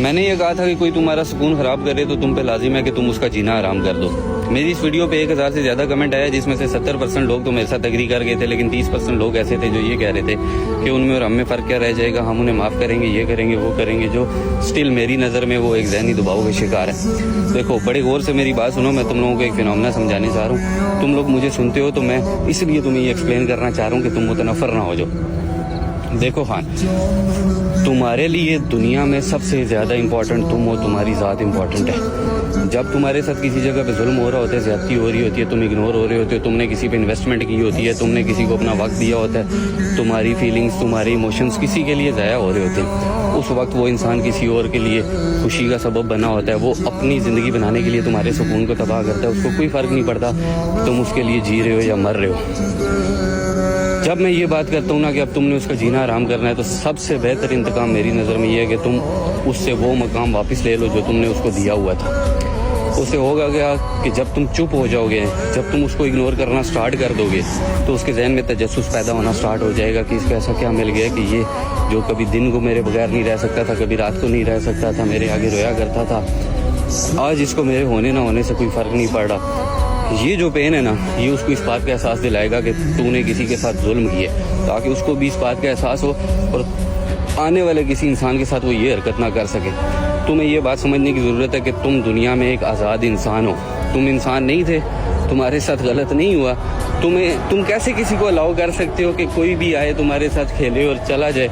میں نے یہ کہا تھا کہ کوئی تمہارا سکون خراب کرے تو تم پہ لازم ہے کہ تم اس کا جینا آرام کر دو. میری اس ویڈیو پہ 1000 سے زیادہ کمنٹ آیا جس میں سے 70% لوگ تو میرے ساتھ اگری کر گئے تھے, لیکن 30% لوگ ایسے تھے جو یہ کہہ رہے تھے کہ ان میں اور ہم میں فرق کیا رہ جائے گا, ہم انہیں معاف کریں گے, یہ کریں گے, وہ کریں گے, جو سٹل میری نظر میں وہ ایک ذہنی دباؤ کا شکار ہے. دیکھو بڑے غور سے میری بات سنو, میں تم لوگوں کو ایک فینومینا سمجھانے چاہ رہا ہوں. تم لوگ مجھے سنتے ہو تو میں اس لیے تمہیں یہ ایکسپلین کرنا چاہ رہا ہوں کہ تم متنفر نہ ہو جاؤ. دیکھو خان, تمہارے لیے دنیا میں سب سے زیادہ امپورٹنٹ تم ہو, تمہاری ذات امپورٹنٹ ہے. جب تمہارے ساتھ کسی جگہ پہ ظلم ہو رہا ہوتا ہے, زیادتی ہو رہی ہوتی ہے, تم اگنور ہو رہے ہوتے ہو, تم نے کسی پہ انویسٹمنٹ کی ہوتی ہے, تم نے کسی کو اپنا وقت دیا ہوتا ہے, تمہاری فیلنگز, تمہاری ایموشنز کسی کے لیے ضائع ہو رہے ہوتے ہیں, اس وقت وہ انسان کسی اور کے لیے خوشی کا سبب بنا ہوتا ہے. وہ اپنی زندگی بنانے کے لیے تمہارے سکون کو تباہ کرتا ہے. اس کو کوئی فرق نہیں پڑتا تم اس کے لیے جی رہے ہو یا مر رہے ہو. جب میں یہ بات کرتا ہوں نا کہ اب تم نے اس کا جینا آرام کرنا ہے, تو سب سے بہتر انتقام میری نظر میں یہ ہے کہ تم اس سے وہ مقام واپس لے لو جو تم نے اس کو دیا ہوا تھا. اس سے ہوگا کیا کہ جب تم چپ ہو جاؤ گے, جب تم اس کو اگنور کرنا سٹارٹ کر دو گے, تو اس کے ذہن میں تجسس پیدا ہونا سٹارٹ ہو جائے گا کہ اس کو ایسا کیا مل گیا کہ یہ جو کبھی دن کو میرے بغیر نہیں رہ سکتا تھا, کبھی رات کو نہیں رہ سکتا تھا, میرے آگے رویا کرتا تھا, آج اس کو میرے ہونے نہ ہونے سے کوئی فرق نہیں پڑ رہا. یہ جو پین ہے نا, یہ اس کو اس بات کا احساس دلائے گا کہ تو نے کسی کے ساتھ ظلم کیا, تاکہ اس کو بھی اس بات کا احساس ہو اور آنے والے کسی انسان کے ساتھ وہ یہ حرکت نہ کر سکے. تمہیں یہ بات سمجھنے کی ضرورت ہے کہ تم دنیا میں ایک آزاد انسان ہو. تم انسان نہیں تھے, تمہارے ساتھ غلط نہیں ہوا, تم کیسے کسی کو الاؤ کر سکتے ہو کہ کوئی بھی آئے تمہارے ساتھ کھیلے اور چلا جائے؟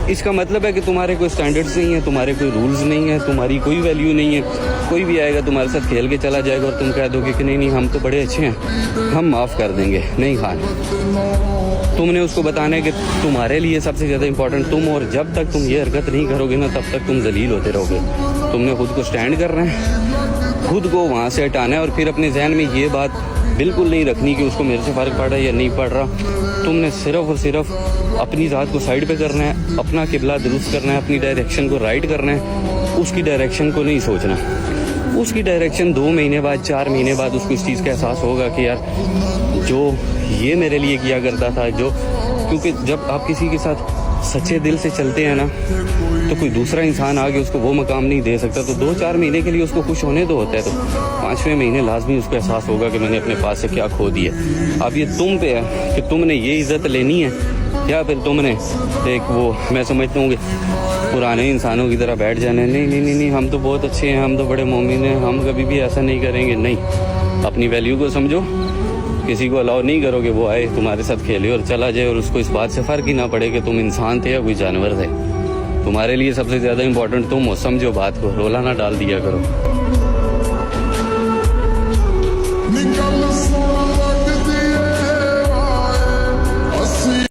اس کا مطلب ہے کہ تمہارے کوئی سٹینڈرڈز نہیں ہیں, تمہارے کوئی رولز نہیں ہیں, تمہاری کوئی ویلیو نہیں ہے. کوئی بھی آئے گا تمہارے ساتھ کھیل کے چلا جائے گا اور تم کہہ دو گے کہ نہیں ہم تو بڑے اچھے ہیں, ہم معاف کر دیں گے. نہیں خان, تم نے اس کو بتانا ہے کہ تمہارے لیے سب سے زیادہ امپورٹنٹ تم ہو, اور جب تک تم یہ حرکت نہیں کرو گے نا تب تک تم ذلیل ہوتے رہو گے. تم نے خود کو سٹینڈ کرنا ہے, خود کو وہاں سے ہٹانا ہے, اور پھر اپنے ذہن میں یہ بات بالکل نہیں رکھنی کہ اس کو میرے سے فرق پڑ رہا ہے یا نہیں پڑ رہا. تم نے صرف اور صرف اپنی ذات کو سائڈ پہ کرنا ہے, اپنا قبلہ درست کرنا ہے, اپنی ڈائریکشن کو رائٹ کرنا ہے, اس کی ڈائریکشن کو نہیں سوچنا. اس کی ڈائریکشن 2 مہینے بعد 4 مہینے بعد اس کو اس چیز کا احساس ہوگا کہ یار جو یہ میرے لیے کیا کرتا تھا, کیونکہ جب آپ کسی کے ساتھ سچے دل سے چلتے ہیں نا تو کوئی دوسرا انسان آگے اس کو وہ مقام نہیں دے سکتا. تو 2-4 مہینے کے لیے اس کو خوش ہونے تو ہوتا ہے, تو 5ویں مہینے لازمی اس کو احساس ہوگا کہ میں نے اپنے پاس سے کیا کھو دیا. اب یہ تم پہ ہے کہ تم نے یہ عزت لینی ہے یا پھر تم نے ایک وہ میں سمجھتا ہوں کہ پرانے انسانوں کی طرح بیٹھ جانا ہے. نہیں, ہم تو بہت اچھے ہیں, ہم تو بڑے مومن ہیں, ہم کبھی بھی ایسا نہیں کریں گے. نہیں, اپنی ویلیو کو سمجھو, کسی کو الاؤ نہیں کرو کہ وہ آئے تمہارے ساتھ کھیلے اور چلا جائے, اور اس کو اس بات سے فرق ہی نہ پڑے کہ تم انسان تھے یا کوئی جانور تھے. تمہارے لیے سب سے زیادہ امپورٹنٹ تم ہو, سمجھو بات کو, رولا نہ ڈال دیا کرو.